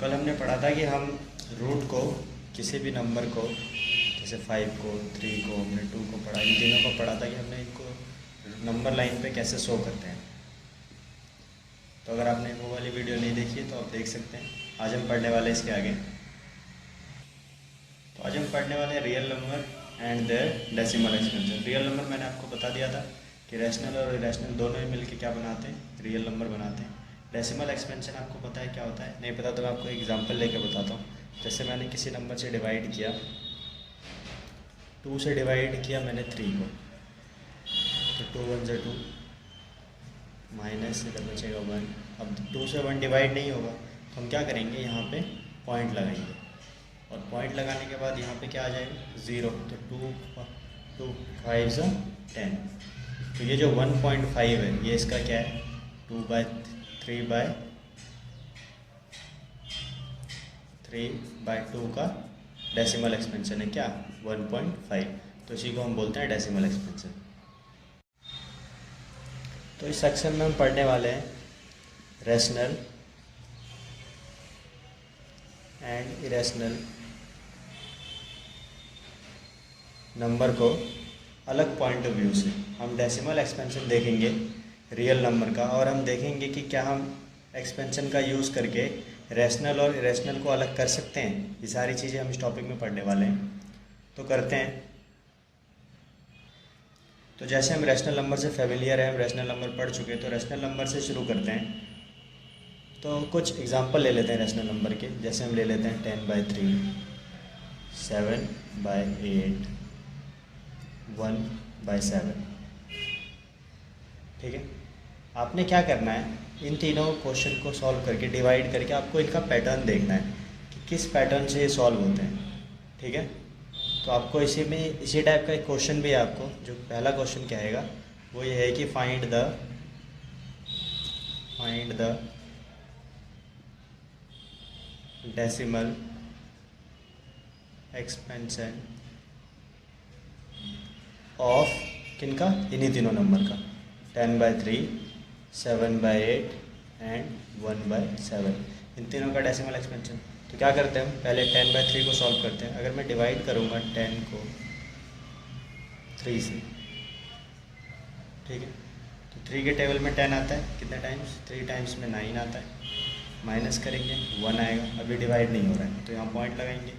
कल हमने पढ़ा था कि हम रूट को किसी भी नंबर को, जैसे 5 को, 3 को, हमने 2 को पढ़ा, इन तीनों को पढ़ा था कि हमने इनको नंबर लाइन पे कैसे शो करते हैं। तो अगर आपने वो वाली वीडियो नहीं देखी तो आप देख सकते हैं। आज हम पढ़ने वाले इसके आगे। तो आज हम पढ़ने वाले हैं real number and their decimal expansion. Real number मैंने आपको बता दिया था कि रैशनल और इरेशनल दोनों ही मिलकर क्या बनाते हैं, रियल नंबर बनाते हैं। डेसिमल एक्सपेंशन आपको पता है क्या होता है? नहीं पता तो मैं आपको एग्जांपल लेके बताता हूँ। जैसे मैंने किसी नंबर से डिवाइड किया, 2 से डिवाइड किया मैंने 3 को, तो 2 1 से 2 माइनस इधर बचेगा 1। अब 2 से 1 डिवाइड नहीं होगा तो हम क्या करेंगे, यहाँ पे पॉइंट लगाएंगे और पॉइंट लगाने के बाद यहाँ पे क्या आ जाएगा, 0। तो 2 5 से 10। तो ये जो 1.5 है ये इसका क्या है, 3/2 का डेसिमल एक्सपेंशन है क्या, 1.5। तो इसी को हम बोलते हैं डेसिमल एक्सपेंशन। तो इस सेक्शन में हम पढ़ने वाले हैं रैशनल एंड इरेशनल नंबर को अलग पॉइंट ऑफ व्यू से। हम डेसिमल एक्सपेंशन देखेंगे रियल नंबर का, और हम देखेंगे कि क्या हम एक्सपेंशन का यूज़ करके रैशनल और इरेशनल को अलग कर सकते हैं। ये सारी चीज़ें हम इस टॉपिक में पढ़ने वाले हैं, तो करते हैं। तो जैसे हम रैशनल नंबर से फेमिलियर हैं, हम रैशनल नंबर पढ़ चुके हैं, तो रैशनल नंबर से शुरू करते हैं। तो कुछ एग्जांपल ले लेते हैं रैशनल नंबर के। जैसे हम ले लेते हैं 10/3, 7/8, 1/7। ठीक है, आपने क्या करना है, इन तीनों क्वेश्चन को सॉल्व करके डिवाइड करके आपको इनका पैटर्न देखना है कि किस पैटर्न से ये सॉल्व होते हैं। ठीक है, तो आपको इसी टाइप का एक क्वेश्चन भी है आपको। जो पहला क्वेश्चन क्या आएगा वो ये है कि find the decimal expansion of किनका, इन्हीं तीनों नंबर का, 10/3, 7/8 एंड 1/7। इन तीनों का डेसिमल एक्सपेंशन। तो क्या करते हैं हम, पहले 10/3 को सॉल्व करते हैं। अगर मैं डिवाइड करूँगा 10 को 3 से, ठीक है, तो 3 के टेबल में 10 आता है, कितने टाइम्स, 3 टाइम्स में 9 आता है। माइनस करेंगे 1 आएगा, अभी डिवाइड नहीं हो रहा है तो यहाँ पॉइंट लगाएंगे,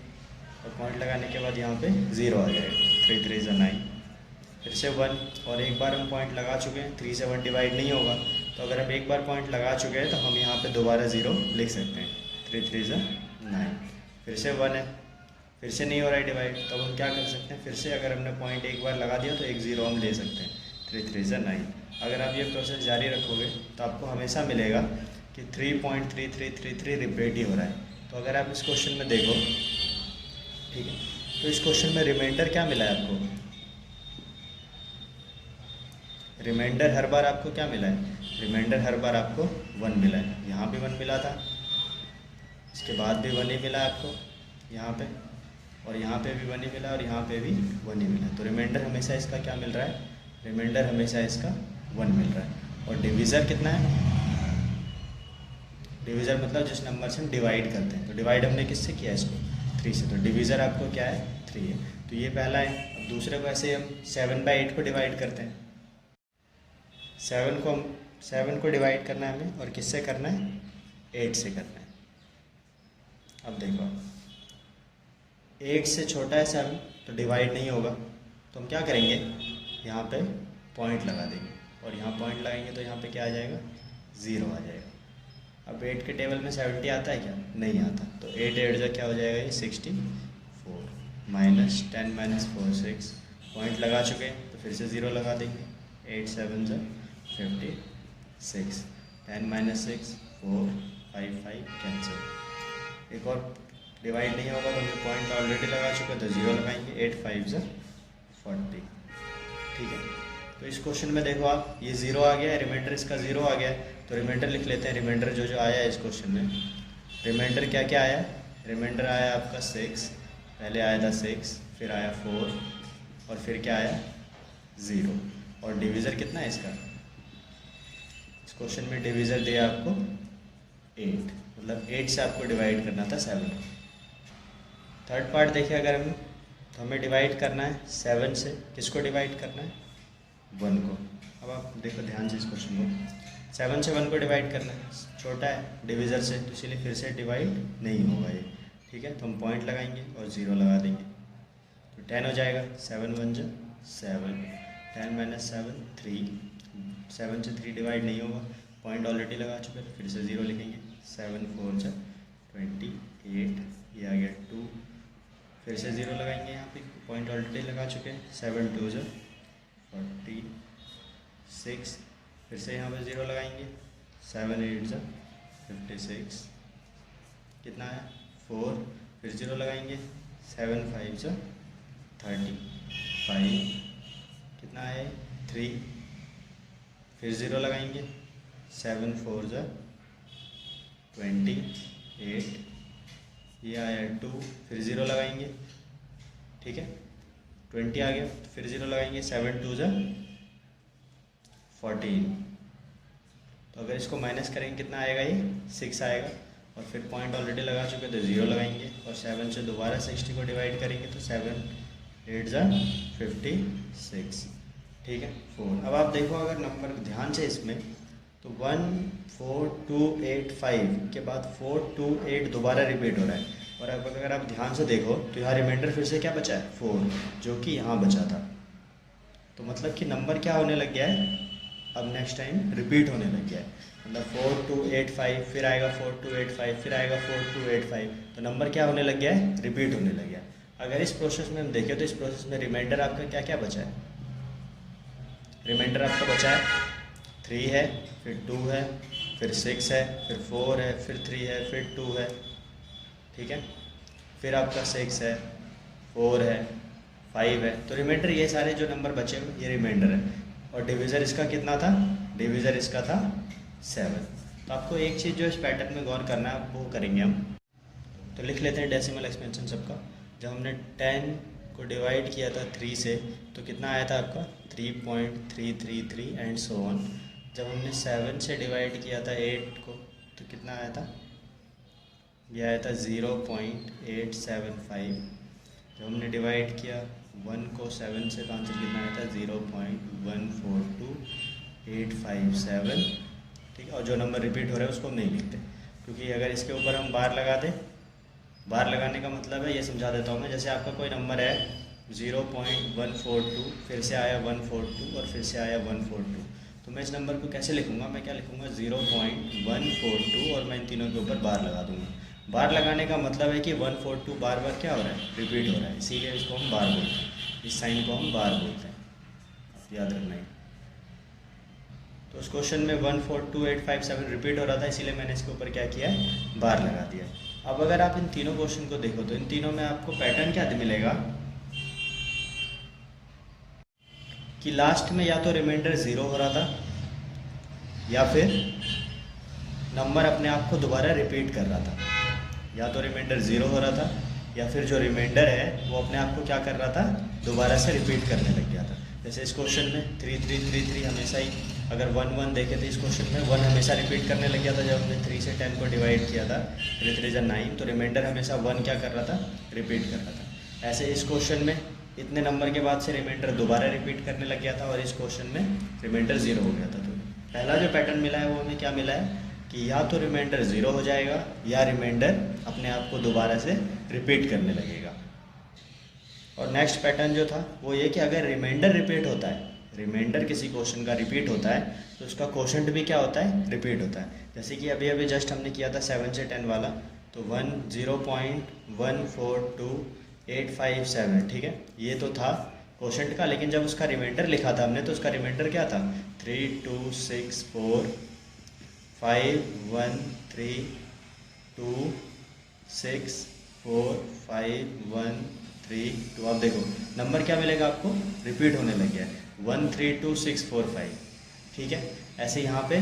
और पॉइंट लगाने के बाद यहाँ पे 0 आ जाएगा। 3 3 से 9, फिर से 1, और एक बार हम पॉइंट लगा चुके हैं, 3 से 1 डिवाइड नहीं होगा। तो अगर हम एक बार पॉइंट लगा चुके हैं तो हम यहाँ पे दोबारा 0 लिख सकते हैं। 3 3 से 9, फिर से 1 है, फिर से नहीं हो रहा है डिवाइड, तो अब हम क्या कर सकते हैं, फिर से अगर हमने पॉइंट एक बार लगा दिया तो एक 0 हम ले सकते हैं। 3 3 से 9। अगर आप ये प्रोसेस जारी रखोगे तो आपको हमेशा मिलेगा कि 3.3333 रिपीट ही हो रहा है। तो अगर आप इस क्वेश्चन में देखो, ठीक है, तो इस क्वेश्चन में रिमाइंडर क्या मिला है आपको, रिमाइंडर हर बार आपको क्या मिला है, रिमाइंडर हर बार आपको 1 मिला है। यहाँ भी 1 मिला था, इसके बाद भी 1 ही मिला आपको यहाँ पे, और यहाँ पे भी 1 ही मिला, और यहाँ पे भी 1 ही मिला। तो रिमाइंडर हमेशा इसका क्या मिल रहा है, रिमाइंडर हमेशा इसका 1 मिल रहा है। और डिविज़र कितना है, डिविज़र मतलब जिस नंबर से हम डिवाइड करते हैं। तो डिवाइड हमने किससे किया, इसको 3 से, तो डिविज़र आपको क्या है, 3 है। तो ये पहला है। अब दूसरे को ऐसे हम 7/8 को डिवाइड करते हैं। 7 को डिवाइड करना है हमें, और किससे करना है, 8 से करना है। अब देखो 8 से छोटा है 7, तो डिवाइड नहीं होगा, तो हम क्या करेंगे, यहाँ पे पॉइंट लगा देंगे, और यहाँ पॉइंट लगाएंगे तो यहाँ पे क्या आ जाएगा, 0 आ जाएगा। अब 8 के टेबल में 70 आता है क्या, नहीं आता, तो 8 8 जो क्या हो जाएगा, ये 64, माइनस 10 - 4 6। पॉइंट लगा चुके हैं तो फिर से 0 लगा देंगे। 8 7 से 56, 10 - 6 4 5 5 कैंसिल। एक और डिवाइड नहीं होगा तो हमने पॉइंट ऑलरेडी लगा चुके हैं तो 0 लगाएंगे। 8 5 से 40, ठीक है। तो इस क्वेश्चन में देखो आप, ये 0 आ गया है, रिमाइंडर इसका 0 आ गया है, तो रिमाइंडर लिख लेते हैं। रिमाइंडर जो आया है इस क्वेश्चन में, रिमाइंडर क्या क्या आया, रिमाइंडर आया आपका 6, पहले आया था 6, फिर आया 4, और फिर क्या आया, 0। और डिवीज़र कितना है इसका, इस क्वेश्चन में डिवीज़र दिया आपको 8, मतलब 8 से आपको डिवाइड करना था 7। थर्ड पार्ट देखिए अगर हम, तो हमें डिवाइड करना है 7 से, किसको डिवाइड करना है, 1 को। अब आप देखो ध्यान से इस क्वेश्चन को, 7 से 1 को डिवाइड करना है, छोटा है डिविज़र से, तो इसलिए फिर से डिवाइड नहीं होगा ये, ठीक है। तो हम पॉइंट लगाएंगे और 0 लगा देंगे, तो 10 हो जाएगा। 7 1 जा 7, 10 - 7 3, 7 से 3 डिवाइड नहीं होगा, पॉइंट ऑलरेडी लगा चुके हैं, फिर से 0 लिखेंगे। 7 4 जा 28, ये आ गया 2, फिर से 0 लगाएंगे, यहाँ पे पॉइंट ऑलरेडी लगा चुके हैं। 7 2 जा 46, फिर से यहाँ पे 0 लगाएंगे। 7 8 जा 56, कितना है 4, फिर 0 लगाएंगे। 7 5 जा 35, कितना है 3, फिर 0 लगाएंगे। 7 4 जा 28, ये आया 2, फिर 0 लगाएंगे, ठीक है 20 आ गया, फिर 0 लगाएंगे। 7 2 जा 14, तो अगर इसको माइनस करेंगे कितना आएगा, ये 6 आएगा, और फिर पॉइंट ऑलरेडी लगा चुके तो 0 लगाएंगे, और 7 से दोबारा 60 को डिवाइड करेंगे तो 7 8 जा 56, ठीक है 4। अब आप देखो अगर नंबर ध्यान से इसमें, तो 1 4 2 8 5 के बाद 4 2 8 दोबारा रिपीट हो रहा है, और अब अगर आप ध्यान से देखो तो यहाँ रिमाइंडर फिर से क्या बचा है 4, जो कि यहाँ बचा था। तो मतलब कि नंबर क्या होने लग गया है, अब नेक्स्ट टाइम रिपीट होने लग गया है, मतलब 4 2 8 5, फिर आएगा 4 2 8 5, फिर आएगा 4 2 8 5, तो नंबर क्या होने लग गया है, रिपीट होने लग गया है। अगर इस प्रोसेस में हम देखें तो इस प्रोसेस में रिमाइंडर आपका क्या क्या बचा है, रिमाइंडर आपका बचा है 3 है, फिर 2 है, फिर 6 है, फिर 4 है, फिर 3 है, फिर 2 है, ठीक है, फिर आपका 6 है, 4 है, 5 है, तो रिमाइंडर ये सारे जो नंबर बचे हुए ये रिमाइंडर है। और डिवीज़र इसका कितना था, डिवीज़र इसका था 7। तो आपको एक चीज़ जो इस पैटर्न में गौर करना है वो करेंगे हम, तो लिख लेते हैं डेसिमल एक्सपेंशन सबका। जब हमने 10 को डिवाइड किया था 3 से तो कितना आया था आपका 3.333 एंड सो ऑन। जब हमने 7 से डिवाइड किया था 8 को तो कितना आया था, यह आया था 0.875। जब हमने डिवाइड किया 1 को 7 से तो आंसर कितना आया था 0.142857, ठीक है। और जो नंबर रिपीट हो रहा है उसको हम नहीं लिखते, क्योंकि अगर इसके ऊपर हम बार लगा दें, बार लगाने का मतलब है, ये समझा देता हूँ मैं, जैसे आपका कोई नंबर है 0.142, फिर से आया 142 और फिर से आया 142, तो मैं इस नंबर को कैसे लिखूँगा, मैं क्या लिखूँगा 0.142 और मैं इन तीनों के ऊपर बार लगा दूँगा। बार लगाने का मतलब है कि 142 बार बार क्या हो रहा है, रिपीट हो रहा है, इसीलिए इसको हम बार बोलते हैं, इस साइन को हम बार बोलते हैं, याद रखना है। तो उस क्वेश्चन में 142857 रिपीट हो रहा था, इसीलिए मैंने इसके ऊपर क्या किया है, बार लगा दिया। अब अगर आप इन तीनों क्वेश्चन को देखो तो इन तीनों में आपको पैटर्न क्या मिलेगा कि लास्ट में या तो रिमाइंडर 0 हो रहा था या फिर नंबर अपने आप को दोबारा रिपीट कर रहा था, या तो रिमाइंडर 0 हो रहा था या फिर जो रिमाइंडर है वो अपने आप को क्या कर रहा था, दोबारा से रिपीट करने लग गया था। जैसे इस क्वेश्चन में 3 3 3 3 हमेशा ही, अगर 1 1 देखे तो इस क्वेश्चन में 1 हमेशा रिपीट करने लग गया था। जब हमने 3 से 10 को डिवाइड किया था 3 3 जा 9, तो रिमाइंडर हमेशा 1 क्या कर रहा था, रिपीट कर रहा था। ऐसे इस क्वेश्चन में इतने नंबर के बाद से रिमाइंडर दोबारा रिपीट करने लग गया था, और इस क्वेश्चन में रिमाइंडर 0 हो गया था। तो पहला जो पैटर्न मिला है वो हमें क्या मिला है कि या तो रिमाइंडर 0 हो जाएगा या रिमाइंडर अपने आप को दोबारा से रिपीट करने लगेगा। और नेक्स्ट पैटर्न जो था वो ये कि अगर रिमाइंडर रिपीट होता है, रिमाइंडर किसी क्वेश्चन का रिपीट होता है तो उसका क्वोशंट भी क्या होता है, रिपीट होता है। जैसे कि अभी अभी जस्ट हमने किया था 7 से 10 वाला, तो 0.142857, ठीक है, ये तो था क्वोशंट का। लेकिन जब उसका रिमाइंडर लिखा था हमने तो उसका रिमाइंडर क्या था 32645132645132। तो आप देखो नंबर क्या मिलेगा आपको, रिपीट होने लग गया है 132645, ठीक है। ऐसे यहाँ पे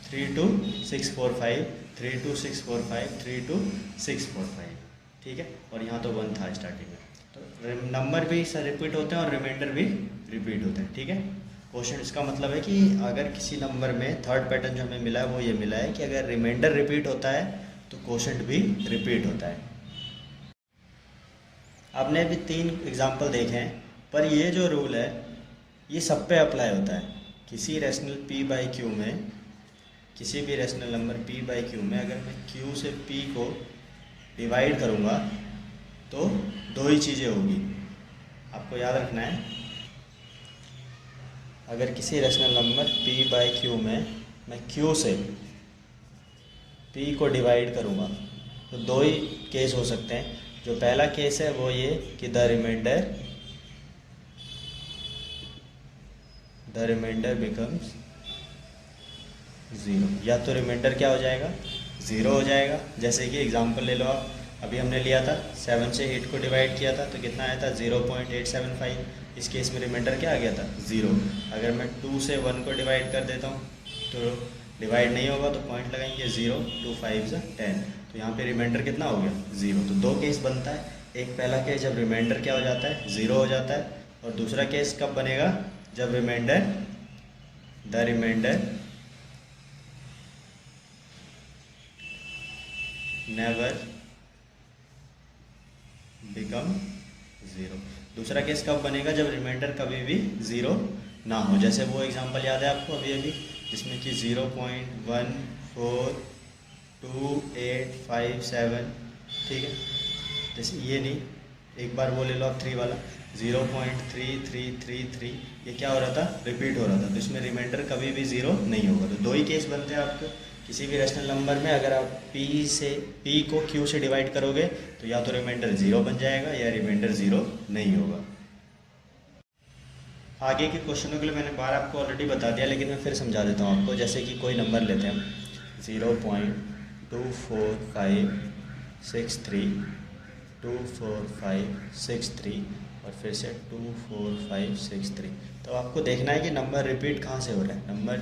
32645 32645 32645, ठीक है, और यहाँ तो 1 था स्टार्टिंग में। तो नंबर भी रिपीट होते हैं और रिमाइंडर भी रिपीट होते हैं, ठीक है। क्वेश्चन इसका मतलब है कि अगर किसी नंबर में थर्ड पैटर्न जो हमें मिला है वो ये मिला है कि अगर रिमाइंडर रिपीट होता है तो क्वोशंट भी रिपीट होता है। आपने अभी 3 एग्जाम्पल देखे हैं, पर ये जो रूल है ये सब पे अप्लाई होता है। किसी रेशनल p बाई क्यू में, किसी भी rational number p by Q में अगर मैं q से p को डिवाइड करूँगा तो 2 ही चीज़ें होगी, आपको याद रखना है। अगर किसी rational number p by Q में मैं q से p को डिवाइड करूँगा तो 2 ही केस हो सकते हैं। जो पहला केस है वो ये कि द रिमाइंडर बिकम्स 0, या तो रिमाइंडर क्या हो जाएगा 0 हो जाएगा। जैसे कि एग्जांपल ले लो आप, अभी हमने लिया था 7 से 8 को डिवाइड किया था तो कितना आया था 0.875। इस केस में रिमाइंडर क्या आ गया था 0। अगर मैं 2 से 1 को डिवाइड कर देता हूँ तो डिवाइड नहीं होगा तो पॉइंट लगाएंगे 0, 2 5 10, तो यहाँ पे रिमाइंडर कितना हो गया 0। तो 2 केस बनता है। एक पहला केस जब रिमाइंडर क्या हो जाता है 0 हो जाता है, और दूसरा केस कब बनेगा जब द रिमाइंडर नेवर बिकम 0। दूसरा केस कब बनेगा जब रिमाइंडर कभी भी 0 ना हो। जैसे वो एग्जांपल याद है आपको अभी जिसमें कि 0.14285 ठीक है। जैसे ये नहीं, एक बार वो ले लो आप 3 वाला 0.3333, ये क्या हो रहा था रिपीट हो रहा था, तो इसमें रिमाइंडर कभी भी 0 नहीं होगा। तो 2 ही केस बनते हैं आपके किसी भी रेशनल नंबर में। अगर आप p को q से डिवाइड करोगे तो या तो रिमाइंडर 0 बन जाएगा या रिमाइंडर 0 नहीं होगा। आगे के क्वेश्चनों के लिए मैंने बार आपको ऑलरेडी बता दिया, लेकिन मैं फिर समझा देता हूँ आपको। जैसे कि कोई नंबर लेते हैं हम 0.24563 और फिर से 24563। तो आपको देखना है कि नंबर रिपीट कहाँ से हो रहा है। नंबर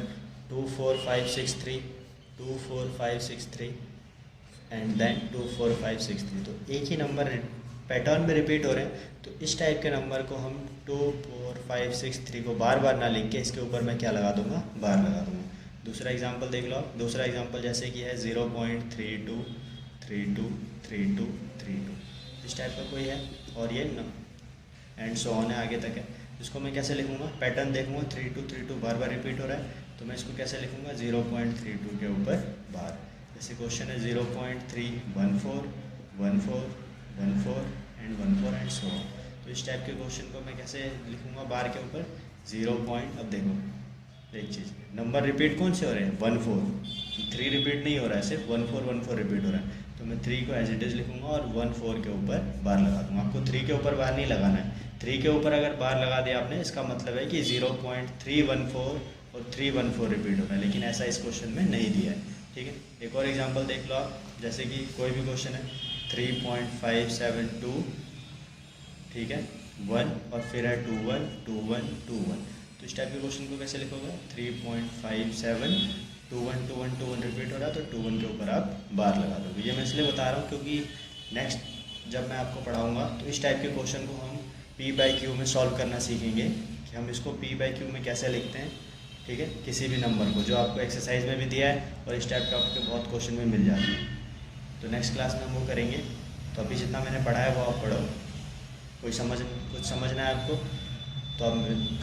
24563 एंड देन 24563, तो एक ही नंबर पैटर्न में रिपीट हो रहे हैं। तो इस टाइप के नंबर को हम 24563 को बार बार ना लिख के इसके ऊपर मैं क्या लगा दूंगा बार लगा दूंगा। दूसरा एग्जांपल देख लो आप। दूसरा एग्जांपल जैसे कि है 0.32323232, इस टाइप का कोई है और ये न एंड सो ऑन है, आगे तक है। इसको मैं कैसे लिखूंगा, पैटर्न देखूंगा 3232 बार बार रिपीट हो रहा है, तो मैं इसको कैसे लिखूंगा 0.32 के ऊपर बार। जैसे क्वेश्चन है 0.3141414 एंड 14 एंड सो ऑन। तो इस टाइप के क्वेश्चन को मैं कैसे लिखूंगा बार के ऊपर 0 पॉइंट। अब देखो एक चीज़, नंबर रिपीट कौन से हो रहे हैं 14, 3 रिपीट नहीं हो रहा है, सिर्फ 1414 रिपीट हो रहा है। तो मैं 3 को एज इट इज़ लिखूंगा और 14 के ऊपर बार लगा दूंगा। आपको 3 के ऊपर बार नहीं लगाना है। 3 के ऊपर अगर बार लगा दिया आपने, इसका मतलब है कि 0.314 और 314 रिपीट हो रहा है, लेकिन ऐसा इस क्वेश्चन में नहीं दिया है। ठीक है, एक और एग्जांपल देख लो आप। जैसे कि कोई भी क्वेश्चन है 3.572 ठीक है 1 और फिर है 21 21 21। तो इस टाइप के क्वेश्चन को कैसे लिखोगे 3.5721 रिपीट हो रहा है, तो 21 के ऊपर आप बार लगा दोगे। ये मैं इसलिए बता रहा हूँ क्योंकि नेक्स्ट जब मैं आपको पढ़ाऊँगा तो इस टाइप के क्वेश्चन को हम p बाई क्यू में सॉल्व करना सीखेंगे कि हम इसको p बाई क्यू में कैसे लिखते हैं। ठीक है, किसी भी नंबर को, जो आपको एक्सरसाइज में भी दिया है और इस टाइप का आपके बहुत क्वेश्चन में मिल जाते हैं। तो नेक्स्ट क्लास में हम वो करेंगे। तो अभी जितना मैंने पढ़ा है वो आप पढ़ो। कुछ समझना है आपको तो आप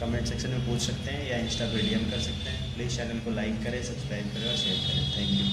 कमेंट सेक्शन में पूछ सकते हैं या इंस्टा पे DM कर सकते हैं। प्लीज़ चैनल को लाइक करें, सब्सक्राइब करें और शेयर करें। Thank you.